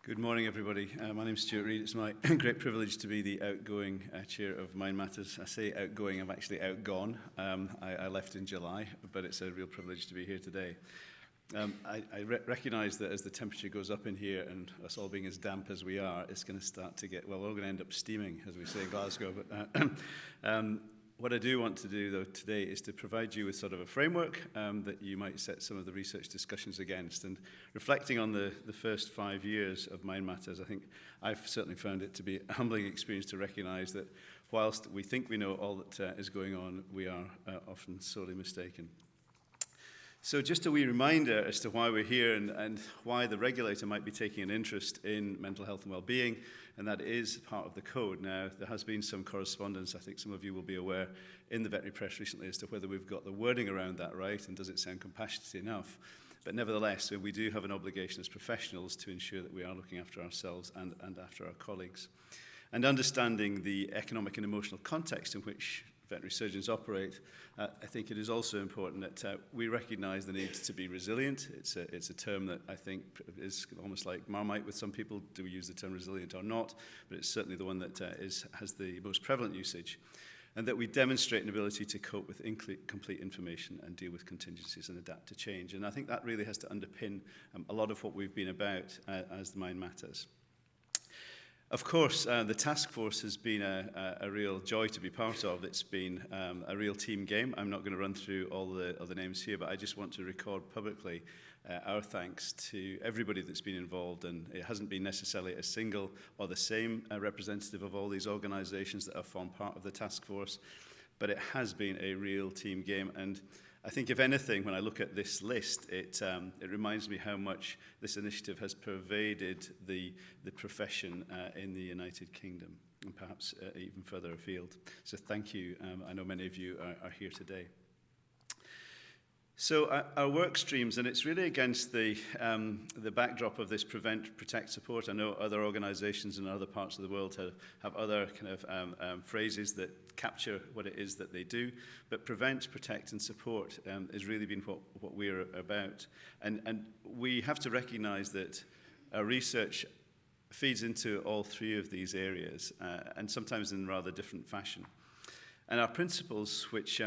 Good morning, everybody. My name is Stuart Reid. It's my great privilege to be the outgoing chair of Mindmatters. I say outgoing, I'm actually outgone. I left in July, but it's a real privilege to be here today. I recognise that as the temperature goes up in here and us all being as damp as we are, it's going to start to get, well, we're all going to end up steaming, as we say in Glasgow. But what I do want to do, though, today is to provide you with sort of a framework that you might set some of the research discussions against. And reflecting on the first 5 years of Mindmatters, I think I've certainly found it to be a humbling experience to recognise that whilst we think we know all that is going on, we are often sorely mistaken. So just a wee reminder as to why we're here and why the regulator might be taking an interest in mental health and well-being, and that is part of the code. Now, there has been some correspondence, I think some of you will be aware, in the veterinary press recently as to whether we've got the wording around that right and does it sound compassionate enough. But nevertheless, we do have an obligation as professionals to ensure that we are looking after ourselves and after our colleagues. And understanding the economic and emotional context in which veterinary surgeons operate, I think it is also important that we recognise the need to be resilient. It's a term that I think is almost like Marmite with some people. Do we use the term resilient or not? But it's certainly the one that has the most prevalent usage. And that we demonstrate an ability to cope with incomplete information and deal with contingencies and adapt to change. And I think that really has to underpin a lot of what we've been about as the Mindmatters. Of course, the task force has been a real joy to be part of. It's been a real team game. I'm not going to run through all the other names here, but I just want to record publicly our thanks to everybody that's been involved. And it hasn't been necessarily a single or the same representative of all these organisations that have formed part of the task force, but it has been a real team game. And I think, if anything, when I look at this list, it reminds me how much this initiative has pervaded the profession in the United Kingdom, and perhaps even further afield. So thank you. I know many of you are here today. So our work streams, and it's really against the backdrop of this prevent, protect, support. I know other organisations in other parts of the world have other kind of phrases that capture what it is that they do, but prevent, protect and support has really been what we're about. And we have to recognise that our research feeds into all three of these areas, and sometimes in rather different fashion. And our principles, which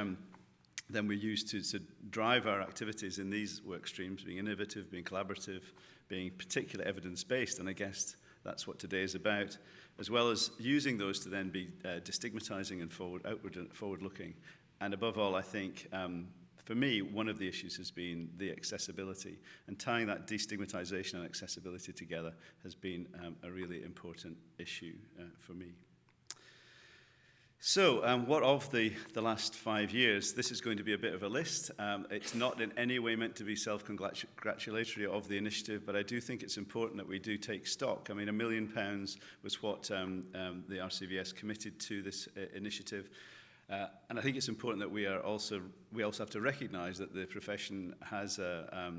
then we use to drive our activities in these work streams, being innovative, being collaborative, being particularly evidence-based, and I guess that's what today is about, as well as using those to then be destigmatizing and forward-looking. And above all, I think, for me, one of the issues has been the accessibility, and tying that destigmatization and accessibility together has been a really important issue for me. So, what of the last 5 years? This is going to be a bit of a list. It's not in any way meant to be self-congratulatory of the initiative, but I do think it's important that we do take stock. I mean, £1 million was what the RCVS committed to this initiative. And I think it's important that we also have to recognise that the profession has a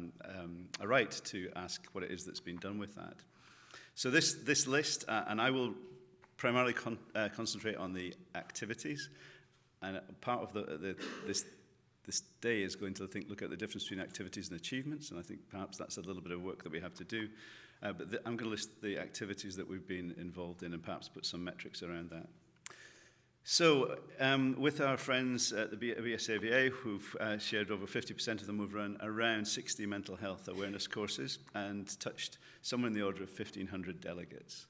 right to ask what it is that's been done with that. So this list, and I will primarily concentrate on the activities, and part of this day is going to look at the difference between activities and achievements, and I think perhaps that's a little bit of work that we have to do. But I'm going to list the activities that we've been involved in and perhaps put some metrics around that. So, with our friends at the BSAVA, who've shared over 50% of them, we've run around 60 mental health awareness courses and touched somewhere in the order of 1,500 delegates.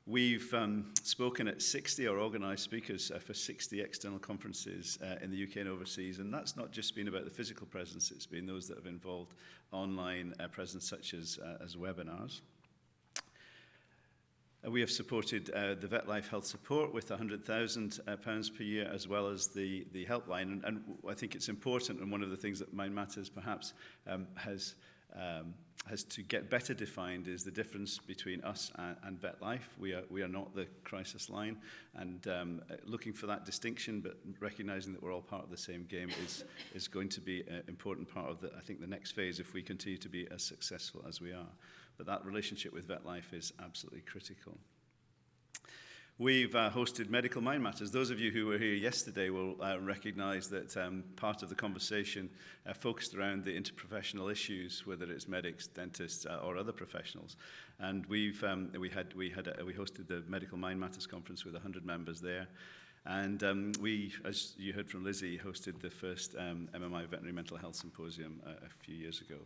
We've spoken at 60 or organised speakers for 60 external conferences in the UK and overseas, and that's not just been about the physical presence, it's been those that have involved online presence such as webinars. We have supported the Vet Life Health Support with £100,000 per year, as well as the helpline, and I think it's important, and one of the things that Mindmatters perhaps has to get better defined is the difference between us and Vet Life. We are not the crisis line, and looking for that distinction, but recognising that we're all part of the same game is going to be an important part of I think the next phase if we continue to be as successful as we are. But that relationship with Vet Life is absolutely critical. We've hosted Medical Mindmatters. Those of you who were here yesterday will recognise that part of the conversation focused around the interprofessional issues, whether it's medics, dentists, or other professionals. And we hosted the Medical Mindmatters conference with 100 members there. And we, as you heard from Lizzie, hosted the first MMI Veterinary Mental Health Symposium a few years ago.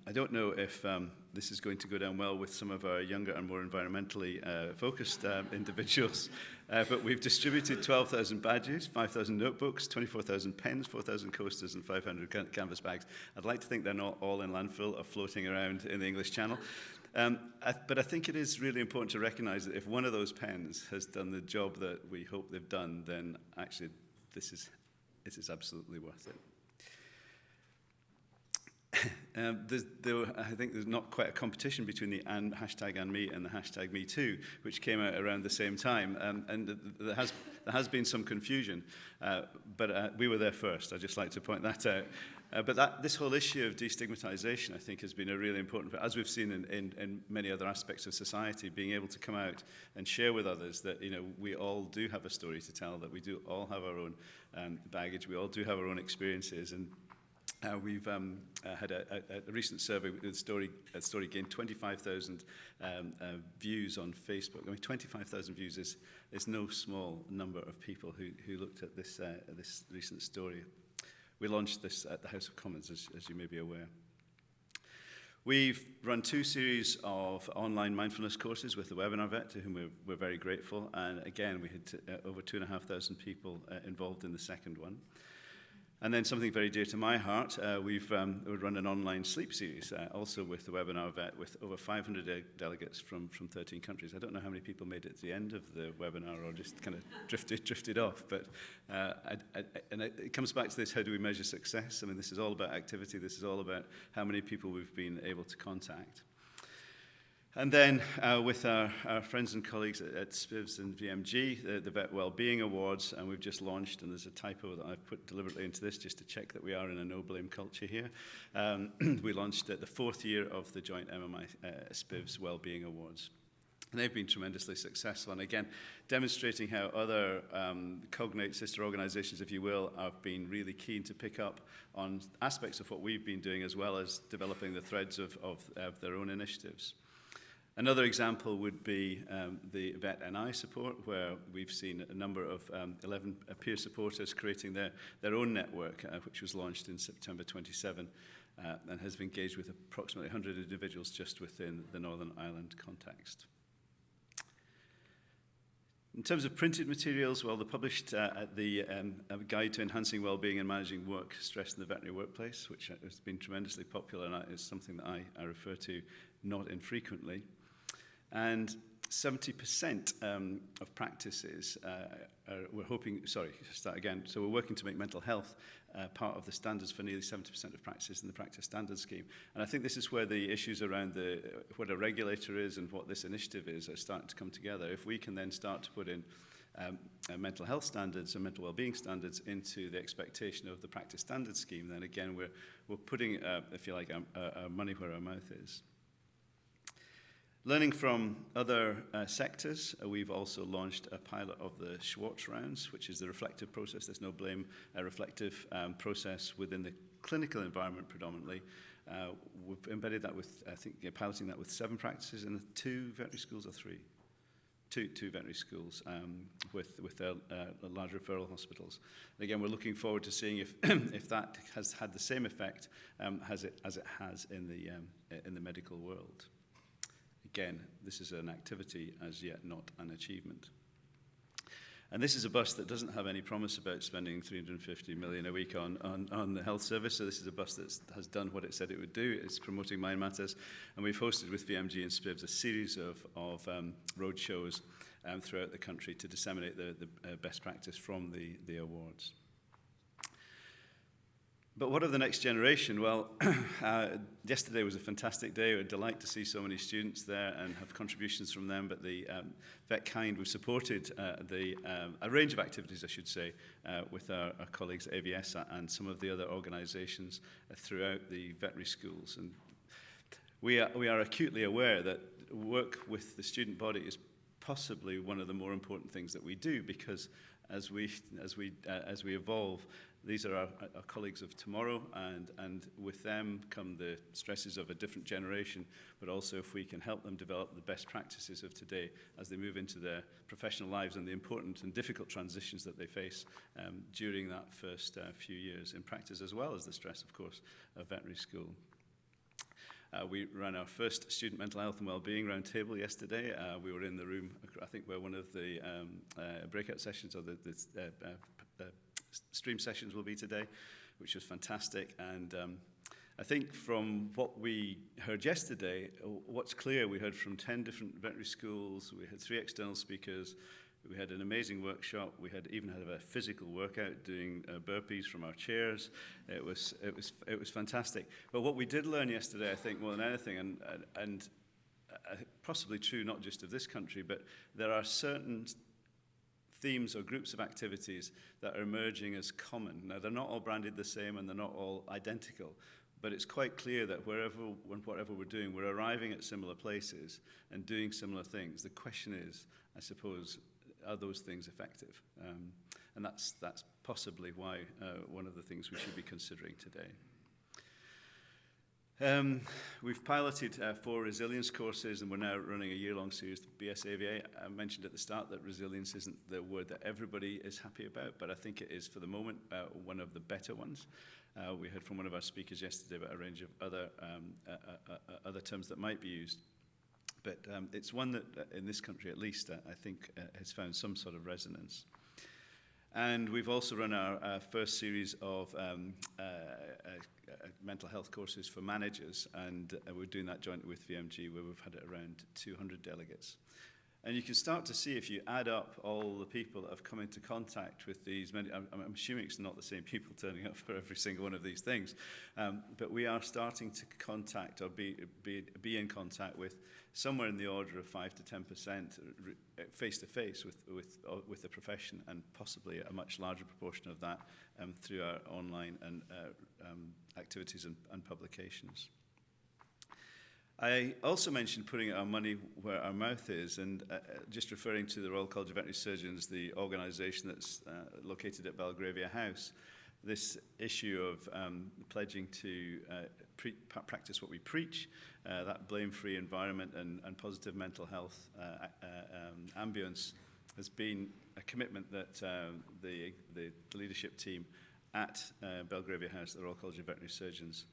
I don't know if this is going to go down well with some of our younger and more environmentally focused individuals, but we've distributed 12,000 badges, 5,000 notebooks, 24,000 pens, 4,000 coasters, and 500 canvas bags. I'd like to think they're not all in landfill or floating around in the English Channel. But I think it is really important to recognise that if one of those pens has done the job that we hope they've done, then actually it is absolutely worth it. I think there's not quite a competition between the hashtag and me and the hashtag me too, which came out around the same time, and there has been some confusion, but we were there first. I'd just like to point that out. But this whole issue of destigmatization, I think, has been a really important, as we've seen in many other aspects of society, being able to come out and share with others that, you know, we all do have a story to tell, that we do all have our own baggage, we all do have our own experiences, and we've had a recent survey. The story gained 25,000 views on Facebook. I mean, 25,000 views is no small number of people who looked at this recent story. We launched this at the House of Commons, as you may be aware. We've run 2 series of online mindfulness courses with the Webinar Vet, to whom we're very grateful. And again, we had over 2,500 people involved in the second one. And then something very dear to my heart, we've run an online sleep series, also with the Webinar Vet, with over 500 delegates from 13 countries. I don't know how many people made it to the end of the webinar or just kind of drifted off, but it comes back to this: how do we measure success? I mean, this is all about activity. This is all about how many people we've been able to contact. And then with our friends and colleagues at SPIVS and VMG, the Vet Wellbeing Awards, and we've just launched, and there's a typo that I've put deliberately into this just to check that we are in a no-blame culture here. We launched the 4th year of the joint MMI SPIVS Wellbeing Awards. And they've been tremendously successful, and again, demonstrating how other cognate sister organisations, if you will, have been really keen to pick up on aspects of what we've been doing, as well as developing the threads of their own initiatives. Another example would be the Veterinary support, where we've seen a number of 11 peer supporters creating their own network, which was launched in September 27, and has engaged with approximately 100 individuals just within the Northern Ireland context. In terms of printed materials, well, they published the Guide to Enhancing Wellbeing and Managing Work Stress in the Veterinary Workplace, which has been tremendously popular, and is something that I refer to not infrequently. And 70% of practices we're working to make mental health part of the standards for nearly 70% of practices in the practice standards scheme. And I think this is where the issues around what a regulator is and what this initiative is are starting to come together. If we can then start to put in mental health standards and mental well-being standards into the expectation of the practice standards scheme, then again we're putting, if you like, our money where our mouth is. Learning from other sectors, we've also launched a pilot of the Schwartz rounds, which is the reflective process. There's no blame, a reflective process within the clinical environment predominantly. We've embedded that with, I think, piloting that with 7 practices in 2 veterinary schools or 3? Two veterinary schools with their large referral hospitals. And again, we're looking forward to seeing if that has had the same effect as it has in the medical world. Again, this is an activity as yet not an achievement. And this is a bus that doesn't have any promise about spending 350 million a week on the health service. So this is a bus that has done what it said it would do. It's promoting Mindmatters. And we've hosted with VMG and SPIVS a series of road shows throughout the country to disseminate the best practice from the awards. But what of the next generation? Well, yesterday was a fantastic day. A delight to see so many students there and have contributions from them. But the VetKind, we've supported a range of activities, I should say, with our colleagues at AVS and some of the other organisations throughout the veterinary schools. And we are acutely aware that work with the student body is possibly one of the more important things that we do, because as we evolve, these are our colleagues of tomorrow, and with them come the stresses of a different generation, but also if we can help them develop the best practices of today as they move into their professional lives and the important and difficult transitions that they face during that first few years in practice, as well as the stress, of course, of veterinary school. We ran our first student mental health and wellbeing roundtable yesterday. We were in the room, I think, where one of the breakout sessions or the stream sessions will be today, which was fantastic. And I think from what we heard yesterday, what's clear, we heard from 10 different veterinary schools, we had 3 external speakers, we had an amazing workshop, we even had a physical workout doing burpees from our chairs. It was fantastic. But what we did learn yesterday, I think, more than anything, and possibly true not just of this country, but there are certain themes or groups of activities that are emerging as common. Now, they're not all branded the same and they're not all identical, but it's quite clear that whatever we're doing, we're arriving at similar places and doing similar things. The question is, I suppose, are those things effective? And that's possibly why one of the things we should be considering today. We've piloted 4 resilience courses, and we're now running a year-long series, BSAVA. I mentioned at the start that resilience isn't the word that everybody is happy about, but I think it is, for the moment, one of the better ones. We heard from one of our speakers yesterday about a range of other terms that might be used. But it's one that, in this country at least, I think has found some sort of resonance. And we've also run our first series of mental health courses for managers, and we're doing that jointly with VMG, where we've had around 200 delegates. And you can start to see, if you add up all the people that have come into contact with these, I'm assuming it's not the same people turning up for every single one of these things, but we are starting to contact or be in contact with somewhere in the order of 5 to 10% face-to-face with the profession, and possibly a much larger proportion of that through our online and activities and publications. I also mentioned putting our money where our mouth is, and just referring to the Royal College of Veterinary Surgeons, the organisation that's located at Belgravia House. This issue of pledging to practice what we preach, that blame-free environment and positive mental health ambience, has been a commitment that the leadership team at Belgravia House, the Royal College of Veterinary Surgeons,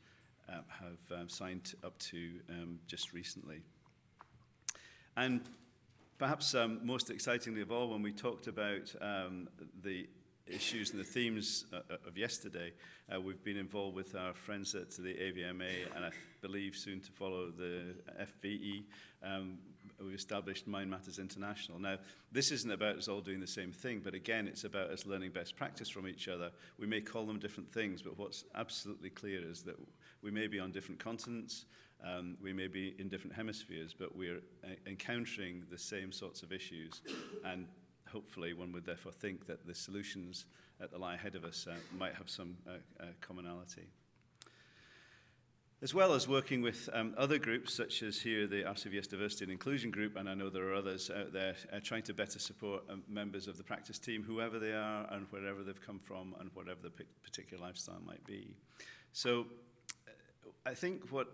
have signed up to just recently. And perhaps most excitingly of all, when we talked about the issues and the themes of yesterday, we've been involved with our friends at the AVMA, and I believe soon to follow the FVE. We've established Mindmatters International. Now, this isn't about us all doing the same thing, but again, it's about us learning best practice from each other. We may call them different things, but what's absolutely clear is that we may be on different continents, we may be in different hemispheres, but we're encountering the same sorts of issues, and hopefully one would therefore think that the solutions that lie ahead of us might have some commonality. As well as working with other groups, such as here the RCVS Diversity and Inclusion Group, and I know there are others out there trying to better support members of the practice team, whoever they are and wherever they've come from and whatever the particular lifestyle might be. So I think what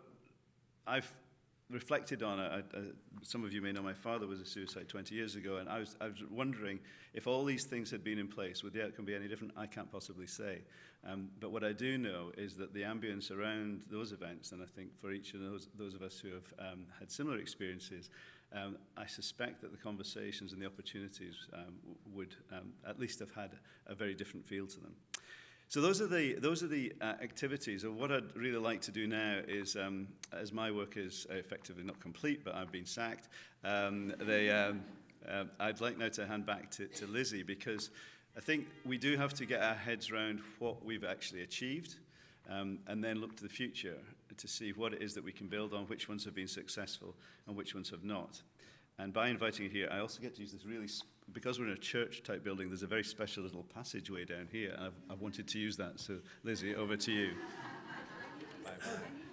I've reflected on, some of you may know my father was a suicide 20 years ago, and I was wondering if all these things had been in place, would the outcome be any different? I can't possibly say. But what I do know is that the ambience around those events, and I think for each of those of us who have had similar experiences, I suspect that the conversations and the opportunities would at least have had a very different feel to them. So those are the activities. And what I'd really like to do now is, as my work is effectively not complete, but I've been sacked, I'd like now to hand back to Lizzie, because I think we do have to get our heads around what we've actually achieved, and then look to the future to see what it is that we can build on, which ones have been successful and which ones have not. And by inviting you here, I also get to use this really, because we're in a church-type building, there's a very special little passageway down here, and I've wanted to use that. So, Lizzie, over to you. Bye-bye.